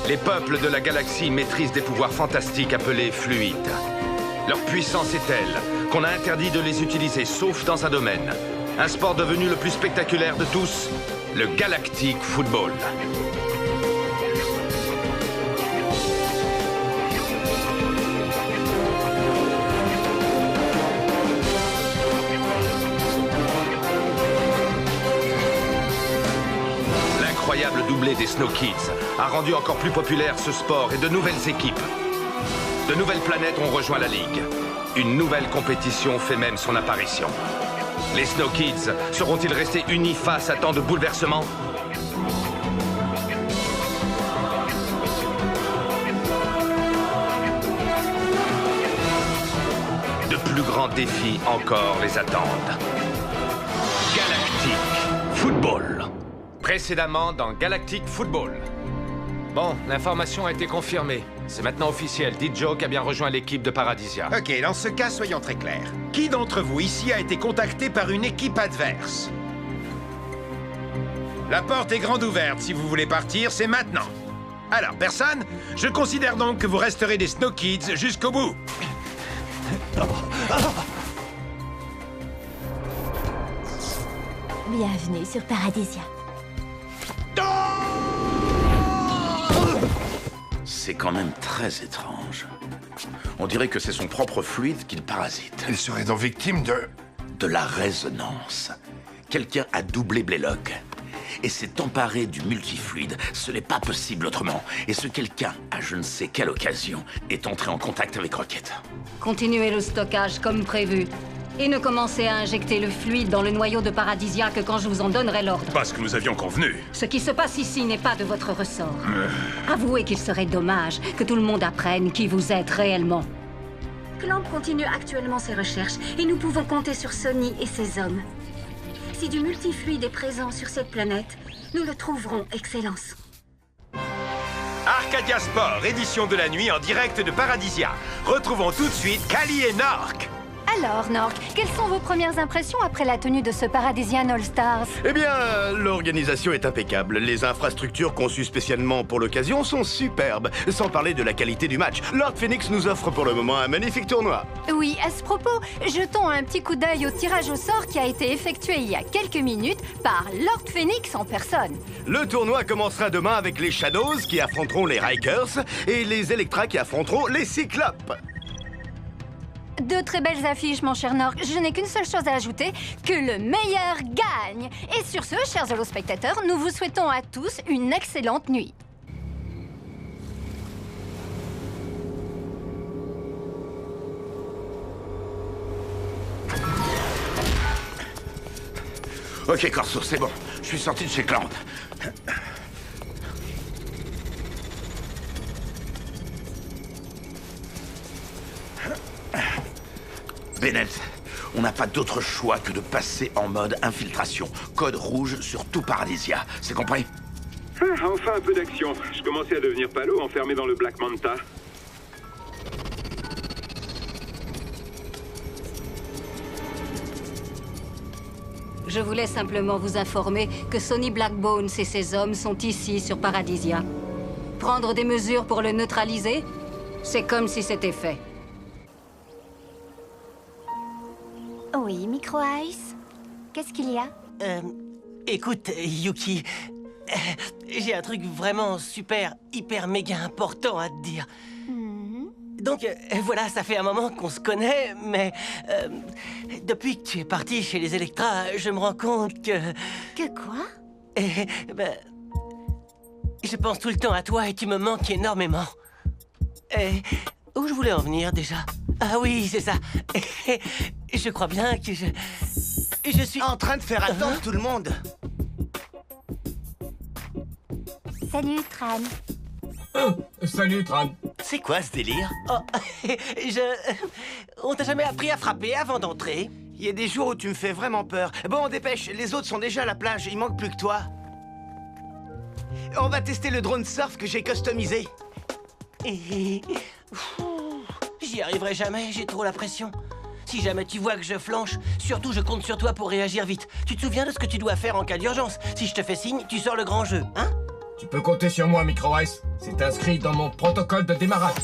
Les peuples de la galaxie maîtrisent des pouvoirs fantastiques appelés fluides. Leur puissance est telle qu'on a interdit de les utiliser, sauf dans un domaine. Un sport devenu le plus spectaculaire de tous, le Galactic Football. L'incroyable doublé des Snow Kids a rendu encore plus populaire ce sport et de nouvelles équipes. De nouvelles planètes ont rejoint la Ligue. Une nouvelle compétition fait même son apparition. Les Snow Kids seront-ils restés unis face à tant de bouleversements? De plus grands défis encore les attendent. Galactic Football. Précédemment dans Galactic Football. Bon, l'information a été confirmée. C'est maintenant officiel. D-Joke a bien rejoint l'équipe de Paradisia. Ok, dans ce cas, soyons très clairs. Qui d'entre vous ici a été contacté par une équipe adverse? La porte est grande ouverte. Si vous voulez partir, c'est maintenant. Alors, personne? Je considère donc que vous resterez des Snow Kids jusqu'au bout. Bienvenue sur Paradisia. C'est quand même très étrange. On dirait que c'est son propre fluide qu'il parasite. Il serait donc victime de la résonance. Quelqu'un a doublé Blaylock et s'est emparé du multifluide. Ce n'est pas possible autrement. Et ce quelqu'un, à je ne sais quelle occasion, est entré en contact avec Rocket. Continuez le stockage comme prévu. Et ne commencez à injecter le fluide dans le noyau de Paradisia que quand je vous en donnerai l'ordre. Parce que nous avions convenu. Ce qui se passe ici n'est pas de votre ressort. Avouez qu'il serait dommage que tout le monde apprenne qui vous êtes réellement. Clamp continue actuellement ses recherches et nous pouvons compter sur Sonny et ses hommes. Si du multifluide est présent sur cette planète, nous le trouverons, Excellence. Arcadia Sport, édition de la nuit en direct de Paradisia. Retrouvons tout de suite Kali et Nork. Alors, Nork, quelles sont vos premières impressions après la tenue de ce Paradisian All-Stars? Eh bien, l'organisation est impeccable. Les infrastructures conçues spécialement pour l'occasion sont superbes. Sans parler de la qualité du match. Lord Phoenix nous offre pour le moment un magnifique tournoi. Oui, à ce propos, jetons un petit coup d'œil au tirage au sort qui a été effectué il y a quelques minutes par Lord Phoenix en personne. Le tournoi commencera demain avec les Shadows qui affronteront les Rikers et les Electra qui affronteront les Cyclopes. Deux très belles affiches, mon cher Nork. Je n'ai qu'une seule chose à ajouter, que le meilleur gagne. Et sur ce, chers holospectateurs, nous vous souhaitons à tous une excellente nuit. Ok, Corso, c'est bon. Je suis sorti de chez Clamp. Bennett, on n'a pas d'autre choix que de passer en mode infiltration. Code rouge sur tout Paradisia. C'est compris? Enfin un peu d'action. Je commençais à devenir palo enfermé dans le Black Manta. Je voulais simplement vous informer que Sonny Blackbones et ses hommes sont ici sur Paradisia. Prendre des mesures pour le neutraliser, c'est comme si c'était fait. Oui, Micro Ice. Qu'est-ce qu'il y a? Écoute, Yuki, j'ai un truc vraiment super, hyper méga important à te dire. Donc, voilà, ça fait un moment qu'on se connaît, mais depuis que tu es parti chez les Electra, je me rends compte que... Que quoi? Je pense tout le temps à toi et tu me manques énormément. Où je voulais en venir, déjà? Ah oui, c'est ça. Je crois bien que je suis... En train de faire attendre tout le monde. Salut, Tran. Salut, Tran. C'est quoi ce délire? Oh, On t'a jamais appris à frapper avant d'entrer? Il y a des jours où tu me fais vraiment peur. Bon, dépêche, les autres sont déjà à la plage, il manque plus que toi. On va tester le drone surf que j'ai customisé. J'y arriverai jamais, j'ai trop la pression. Si jamais tu vois que je flanche, surtout je compte sur toi pour réagir vite. Tu te souviens de ce que tu dois faire en cas d'urgence? Si je te fais signe, tu sors le grand jeu, hein? Tu peux compter sur moi, Micro Ice. C'est inscrit dans mon protocole de démarrage.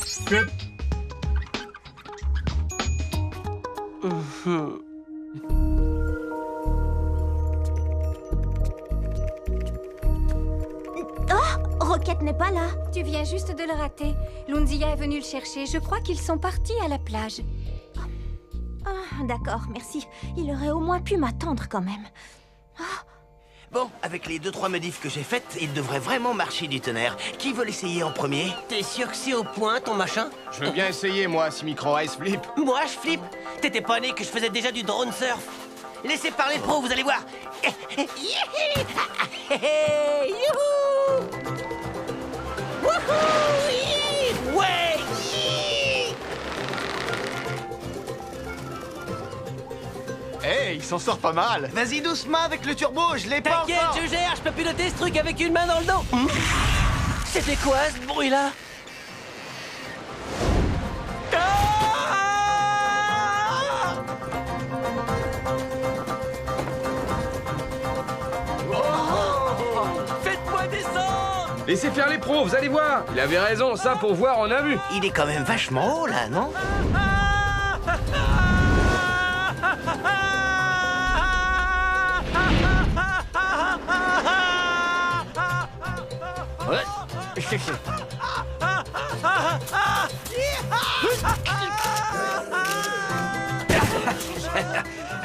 Rocket n'est pas là. Tu viens juste de le rater. Lundia est venue le chercher. Je crois qu'ils sont partis à la plage. Ah, d'accord, merci. Il aurait au moins pu m'attendre quand même. Bon, avec les 2-3 modifs que j'ai faites, il devrait vraiment marcher du tonnerre. Qui veut l'essayer en premier? T'es sûr que c'est au point, ton machin? Je veux bien essayer, moi, si Micro Ice flippe. Moi, je flippe. T'étais pas né que je faisais déjà du drone surf. Laissez parler pro, vous allez voir. Youhou! Wouhou! Ouais! Hey, il s'en sort pas mal. Vas-y doucement avec le turbo, je l'ai pas T'inquiète, encore. je gère, je peux piloter ce truc avec une main dans le dos. C'était quoi ce bruit-là? Faites-moi descendre! Laissez faire les pros, vous allez voir. Il avait raison, ça pour voir, on a vu. Il est quand même vachement haut là, non?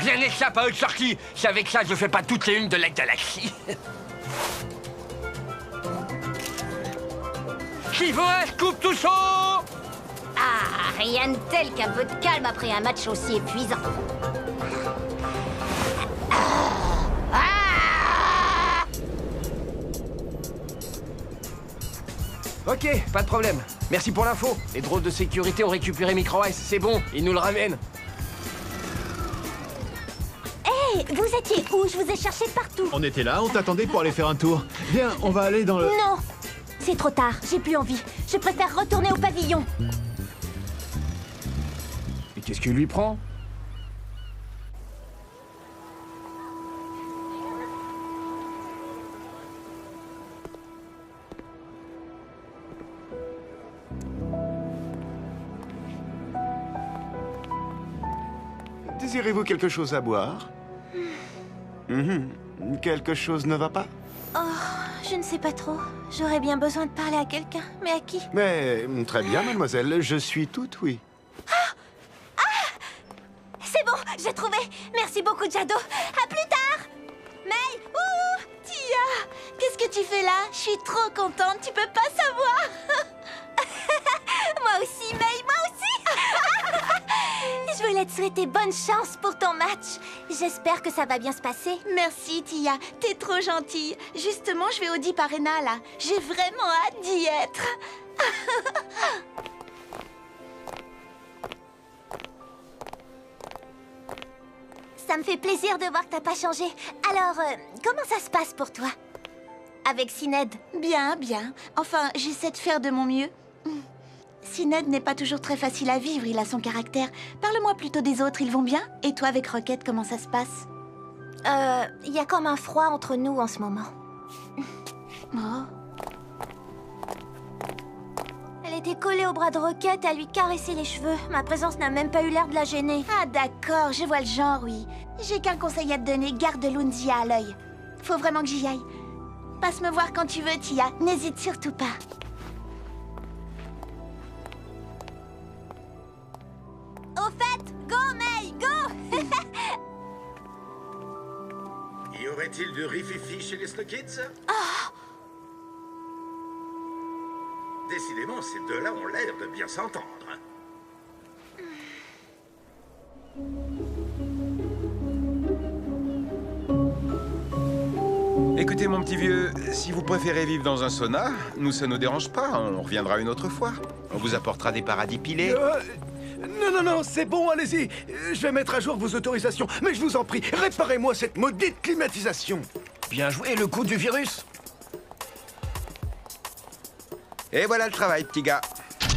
Je n'échappe à eux de sortie. C'est avec ça que je fais pas toutes les unes de la galaxie. Qui veut un scoop tout chaud? Ah, rien de tel qu'un peu de calme après un match aussi épuisant. Ok, pas de problème. Merci pour l'info. Les drones de sécurité ont récupéré Micro Ice. C'est bon, ils nous le ramènent. Hey, vous étiez où? Je vous ai cherché partout. On était là, on t'attendait pour aller faire un tour. Viens, on va aller dans le... Non, c'est trop tard, j'ai plus envie. Je préfère retourner au pavillon. Et qu'est-ce qui lui prend? Désirez-vous quelque chose à boire? Quelque chose ne va pas? Oh, je ne sais pas trop. J'aurais bien besoin de parler à quelqu'un, mais à qui? Mais très bien, mademoiselle, je suis toute oui. C'est bon, j'ai trouvé. Merci beaucoup, Jado. À plus tard. May, ouh, Tia, qu'est-ce que tu fais là? Je suis trop contente, tu peux pas savoir. Moi aussi, May, moi aussi. Je voulais te souhaiter bonne chance pour ton match. J'espère que ça va bien se passer. Merci, Tia. T'es trop gentille. Justement, je vais au Deep Arena, là. J'ai vraiment hâte d'y être. Ça me fait plaisir de voir que t'as pas changé. Alors, comment ça se passe pour toi? Avec Sined? Bien, bien. Enfin, j'essaie de faire de mon mieux. Sined n'est pas toujours très facile à vivre, il a son caractère. Parle-moi plutôt des autres, ils vont bien? Et toi, avec Rocket, comment ça se passe? Il y a comme un froid entre nous en ce moment. Oh. Elle était collée au bras de Rocket à lui caresser les cheveux. Ma présence n'a même pas eu l'air de la gêner. Ah d'accord, je vois le genre, oui. J'ai qu'un conseil à te donner, garde Lundia à l'œil. Faut vraiment que j'y aille. Passe me voir quand tu veux, Tia. N'hésite surtout pas. Au fait, go May, go. Y aurait-il du rififi chez les Snow Kids? Décidément, ces deux-là ont l'air de bien s'entendre. Écoutez, mon petit vieux, si vous préférez vivre dans un sauna, nous, ça nous dérange pas. On reviendra une autre fois. On vous apportera des paradis pilés. Non, c'est bon, allez-y. Je vais mettre à jour vos autorisations. Mais je vous en prie, réparez-moi cette maudite climatisation. Bien joué, le coup du virus. Et voilà le travail, petit gars.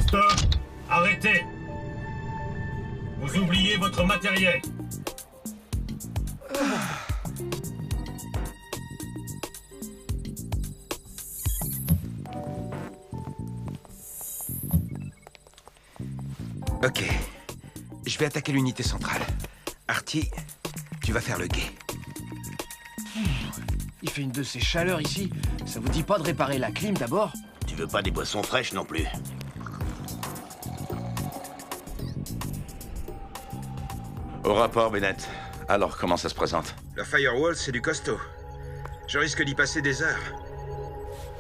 Stop! Arrêtez! Vous oubliez votre matériel. Ok. Je vais attaquer l'unité centrale. Artie, tu vas faire le guet. Il fait une de ces chaleurs ici. Ça vous dit pas de réparer la clim d'abord? Tu veux pas des boissons fraîches non plus? Au rapport, Bennett. Alors, comment ça se présente? Le firewall, c'est du costaud. Je risque d'y passer des heures.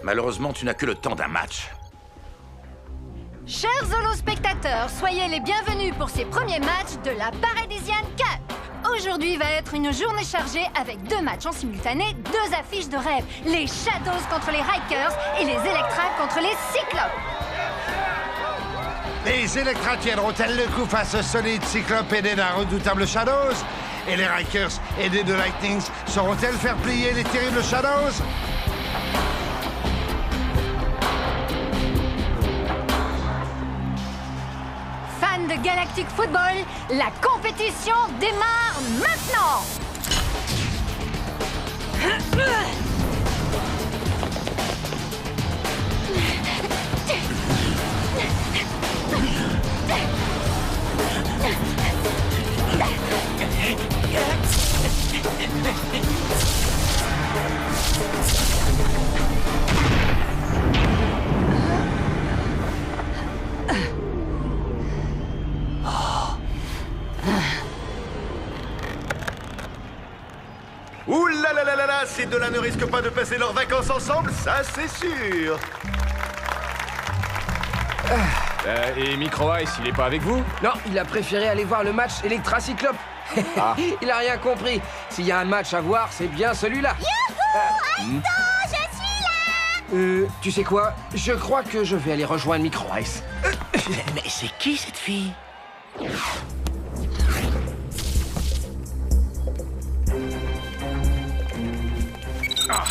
Malheureusement, tu n'as que le temps d'un match. Chers holospectateurs, soyez les bienvenus pour ces premiers matchs de la Paradisian Cup. Aujourd'hui va être une journée chargée avec 2 matchs en simultané, 2 affiches de rêve. Les Shadows contre les Rikers et les Electra contre les Cyclopes. Les Electra tiendront-elles le coup face aux solides Cyclopes aidés d'un redoutable Shadows? Et les Rikers aidés de Lightnings sauront-elles faire plier les terribles Shadows? Fans de Galactic Football, la compétition démarre maintenant! Ouh là là là là là, ces deux-là ne risquent pas de passer leurs vacances ensemble, ça c'est sûr. Et Micro Ice, il est pas avec vous? Non, il a préféré aller voir le match Electra Cyclope. Ah. Il a rien compris. S'il y a un match à voir, c'est bien celui-là. Youhou! Attends, je suis là! Tu sais quoi? Je crois que je vais aller rejoindre Micro Ice. Mais c'est qui cette fille? Ah!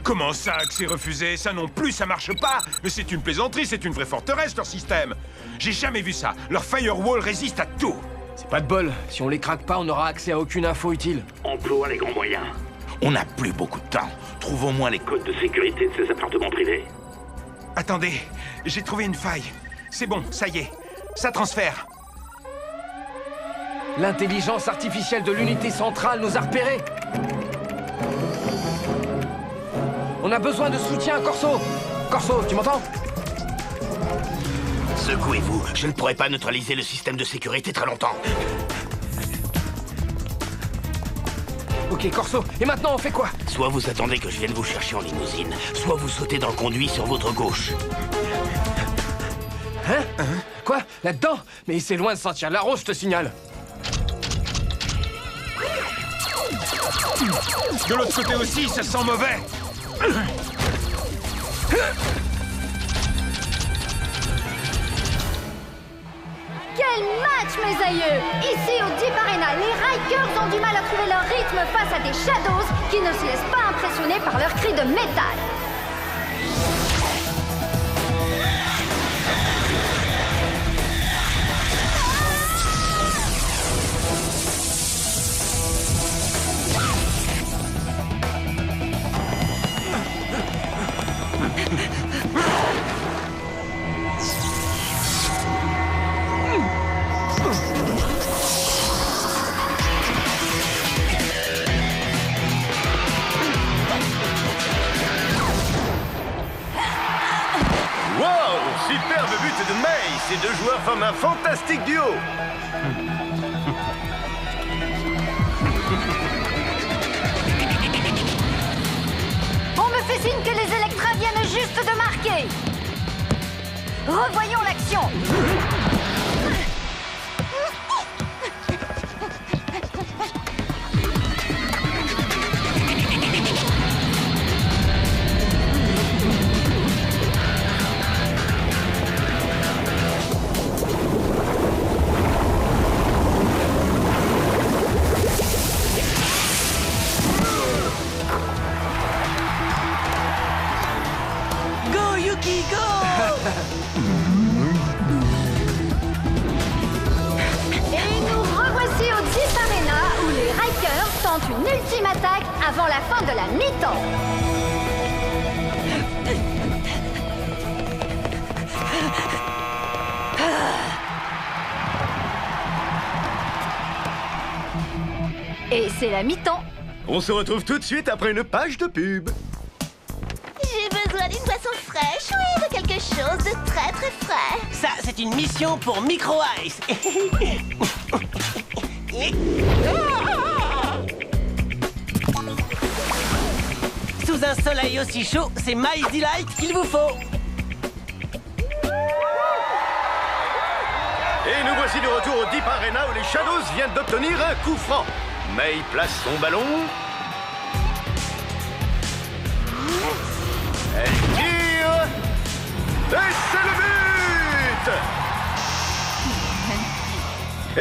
Comment ça, accès refusé? Ça non plus, ça marche pas! Mais c'est une plaisanterie, c'est une vraie forteresse, leur système! J'ai jamais vu ça! Leur firewall résiste à tout! C'est pas de bol. Si on les craque pas, on n'aura accès à aucune info utile. Emploie les grands moyens. On n'a plus beaucoup de temps. Trouve au moins les codes de sécurité de ces appartements privés. Attendez, j'ai trouvé une faille. C'est bon, ça y est. Ça transfère. L'intelligence artificielle de l'unité centrale nous a repérés. On a besoin de soutien, Corso. Corso, tu m'entends? Secouez-vous, je ne pourrai pas neutraliser le système de sécurité très longtemps. Ok, Corso, et maintenant on fait quoi? Soit vous attendez que je vienne vous chercher en limousine, soit vous sautez dans le conduit sur votre gauche. Hein? Quoi? Là-dedans? Mais c'est loin de sentir la rose, je te signale. De l'autre côté aussi, ça sent mauvais. Quel match, mes aïeux! Ici, au Deep Arena, les Rikers ont du mal à trouver leur rythme face à des Shadows qui ne se laissent pas impressionner par leurs cris de métal. Superbe but de May. Ces deux joueurs forment un fantastique duo. On me fait signe que les Electra viennent juste de marquer. Revoyons l'action. Go, Yuki, go! Et nous revoici au Deep Arena où les Rikers tentent une ultime attaque avant la fin de la mi-temps. C'est la mi-temps. On se retrouve tout de suite après une page de pub. J'ai besoin d'une boisson fraîche, oui, de quelque chose de très très frais. Ça, c'est une mission pour Micro Ice. Sous un soleil aussi chaud, c'est My Delight qu'il vous faut. Et nous voici de retour au Deep Arena où les Shadows viennent d'obtenir un coup franc. May place son ballon. Elle tire. Et c'est le but!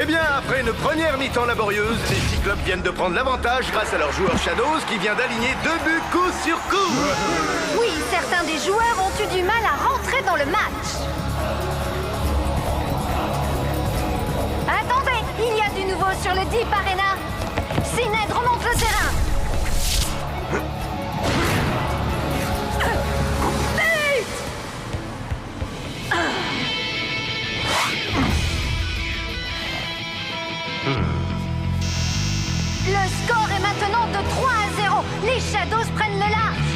Eh bien, après une première mi-temps laborieuse, les Cyclopes viennent de prendre l'avantage grâce à leur joueur Shadows qui vient d'aligner 2 buts coup sur coup. Oui, certains des joueurs ont eu du mal à rentrer dans le match. Attendez, il y a du nouveau sur le Deep Arena. Sined remonte le terrain. But! Le score est maintenant de 3-0. Les Shadows prennent le large.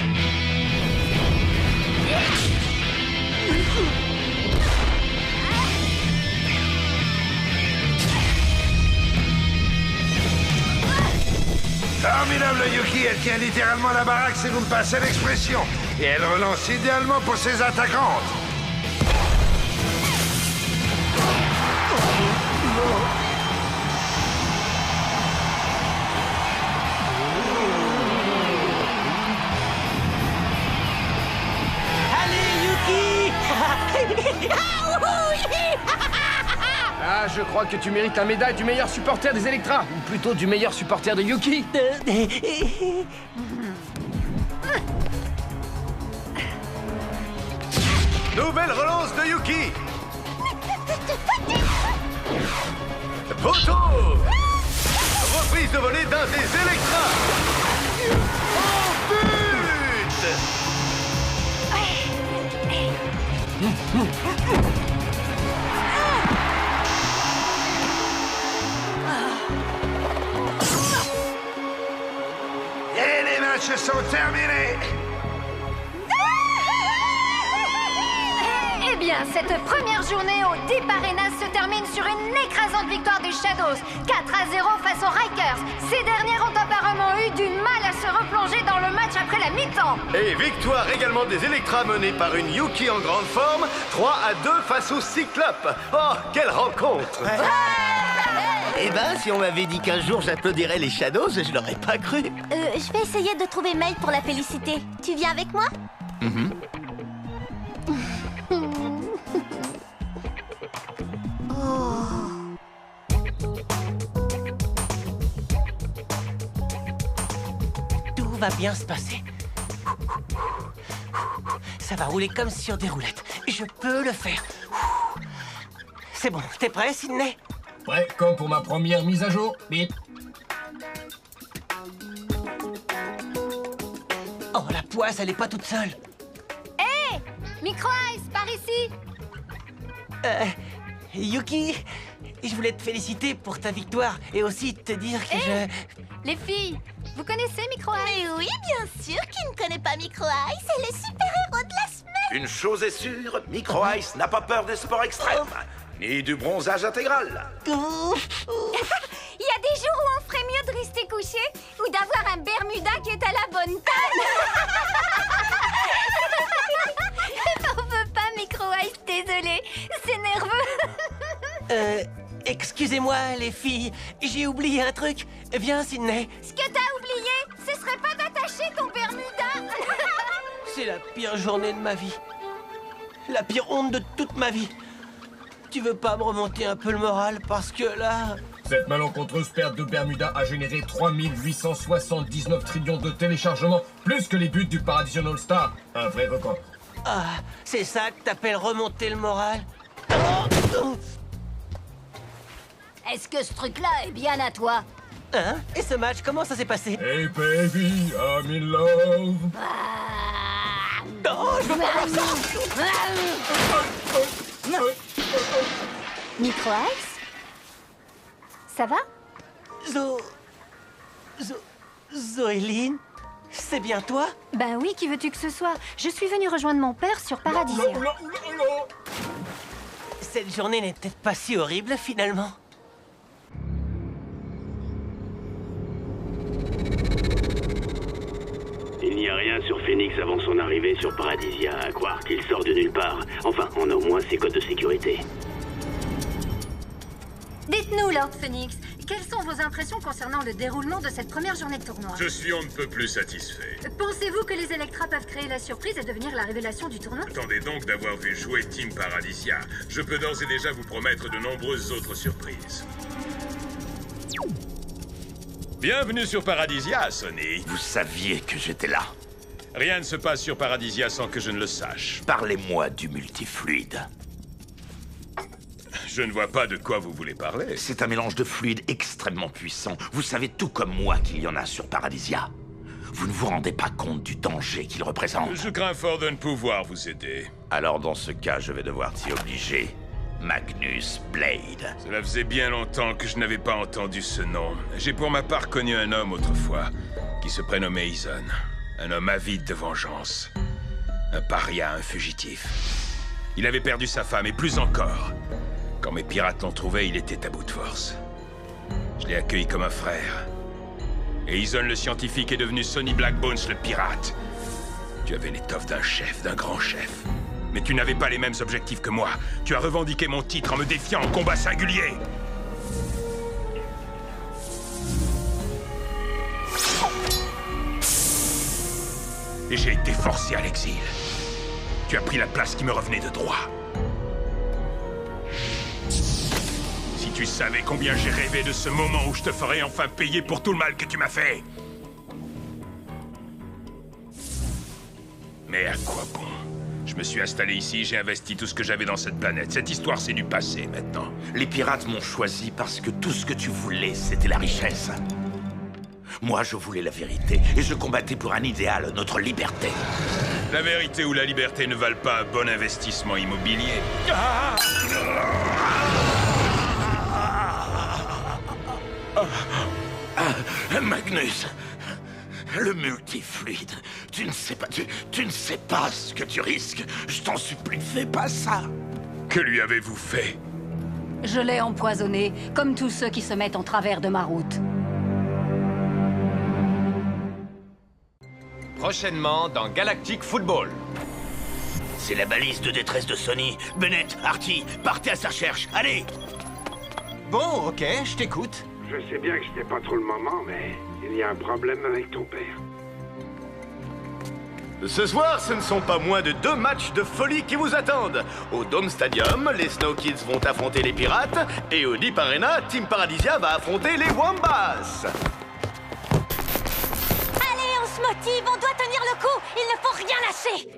Formidable, Yuki. Elle tient littéralement la baraque si vous me passez l'expression. Et elle relance idéalement pour ses attaquantes. Allez, Yuki! Ah, je crois que tu mérites la médaille du meilleur supporter des Electra, ou plutôt du meilleur supporter de Yuki. Nouvelle relance de Yuki. Poteau. Reprise de volée d'un des Electra. Au but. Et les matchs sont terminés. Eh bien, cette première journée au Deep Arena se termine sur une écrasante victoire des Shadows, 4-0 face aux Rikers. Ces dernières ont apparemment eu du mal à se replonger dans le match après la mi-temps. Et victoire également des Electra menée par une Yuki en grande forme, 3-2 face aux Cyclopes. Oh, quelle rencontre! Eh ben, si on m'avait dit qu'un jour j'applaudirais les Shadows, je l'aurais pas cru. Je vais essayer de trouver May pour la féliciter. Tu viens avec moi? Tout va bien se passer. Ça va rouler comme sur des roulettes. Je peux le faire. C'est bon, t'es prêt, Sydney? Prêt comme pour ma première mise à jour. Bip. Oh, la poisse, elle est pas toute seule. Hé, Micro Ice, par ici. Yuki, je voulais te féliciter pour ta victoire et aussi te dire que Les filles, vous connaissez Micro Ice? Mais oui, bien sûr, qui ne connaît pas Micro Ice? C'est le super-héros de la semaine. Une chose est sûre, Micro Ice n'a pas peur des sports extrêmes, ni du bronzage intégral. Il y a des jours où on ferait mieux de rester couché ou d'avoir un Bermuda qui est à la bonne taille. On veut pas Micro Ice, désolé. C'est nerveux. Excusez-moi, les filles, j'ai oublié un truc. Viens, Sydney. Ce que t'as oublié, ce serait pas d'attacher ton Bermuda. C'est la pire journée de ma vie. La pire honte de toute ma vie. Tu veux pas me remonter un peu le moral parce que là... Cette malencontreuse perte de Bermuda a généré 3879 trillions de téléchargements, plus que les buts du Paradison All-Star. Un vrai record. Ah, c'est ça que t'appelles remonter le moral? Est-ce que ce truc-là est bien à toi? Hein? Et ce match, comment ça s'est passé? Hey baby, I'm in love. Oh, je veux pas voir ça! Micro Ice? Ça va? Zo... Zoéline? C'est bien toi? Ben oui, qui veux-tu que ce soit? Je suis venue rejoindre mon père sur Paradisia. Cette journée n'est peut-être pas si horrible, finalement. Il n'y a rien sur Phoenix avant son arrivée sur Paradisia, à croire qu'il sort de nulle part. Enfin, on a au moins ses codes de sécurité. Dites-nous, Lord Phoenix, quelles sont vos impressions concernant le déroulement de cette première journée de tournoi? Je suis on ne peut plus satisfait. Pensez-vous que les Electra peuvent créer la surprise et devenir la révélation du tournoi? Attendez donc d'avoir vu jouer Team Paradisia. Je peux d'ores et déjà vous promettre de nombreuses autres surprises. Bienvenue sur Paradisia, Sonny. Vous saviez que j'étais là. Rien ne se passe sur Paradisia sans que je ne le sache. Parlez-moi du multifluide. Je ne vois pas de quoi vous voulez parler. C'est un mélange de fluides extrêmement puissant. Vous savez tout comme moi qu'il y en a sur Paradisia. Vous ne vous rendez pas compte du danger qu'il représente. Je crains fort de ne pouvoir vous aider. Alors dans ce cas, je vais devoir t'y obliger. Magnus Blade. Cela faisait bien longtemps que je n'avais pas entendu ce nom. J'ai pour ma part connu un homme autrefois, qui se prénommait Ison. Un homme avide de vengeance. Un paria, un fugitif. Il avait perdu sa femme, et plus encore. Quand mes pirates l'ont trouvé, il était à bout de force. Je l'ai accueilli comme un frère. Et Ison le scientifique est devenu Sonny Blackbones le pirate. Tu avais l'étoffe d'un chef, d'un grand chef. Mais tu n'avais pas les mêmes objectifs que moi. Tu as revendiqué mon titre en me défiant en combat singulier. Et j'ai été forcé à l'exil. Tu as pris la place qui me revenait de droit. Si tu savais combien j'ai rêvé de ce moment où je te ferais enfin payer pour tout le mal que tu m'as fait. Mais à quoi bon? Je me suis installé ici, j'ai investi tout ce que j'avais dans cette planète. Cette histoire, c'est du passé, maintenant. Les pirates m'ont choisi parce que tout ce que tu voulais, c'était la richesse. Moi, je voulais la vérité, et je combattais pour un idéal, notre liberté. La vérité ou la liberté ne valent pas un bon investissement immobilier. Magnus, le multifluide, tu ne sais pas, tu ne sais pas ce que tu risques. Je t'en supplie, fais pas ça. Que lui avez-vous fait? Je l'ai empoisonné, comme tous ceux qui se mettent en travers de ma route. Prochainement dans Galactic Football. C'est la balise de détresse de Sonny. Bennett, Artie, partez à sa recherche, allez! Bon, ok, je t'écoute. Je sais bien que c'était pas trop le moment, mais il y a un problème avec ton père. Ce soir, ce ne sont pas moins de 2 matchs de folie qui vous attendent. Au Dome Stadium, les Snow Kids vont affronter les Pirates, et au Deep Arena, Team Paradisia va affronter les Wombats. Allez, on se motive, on doit tenir le coup, il ne faut rien lâcher.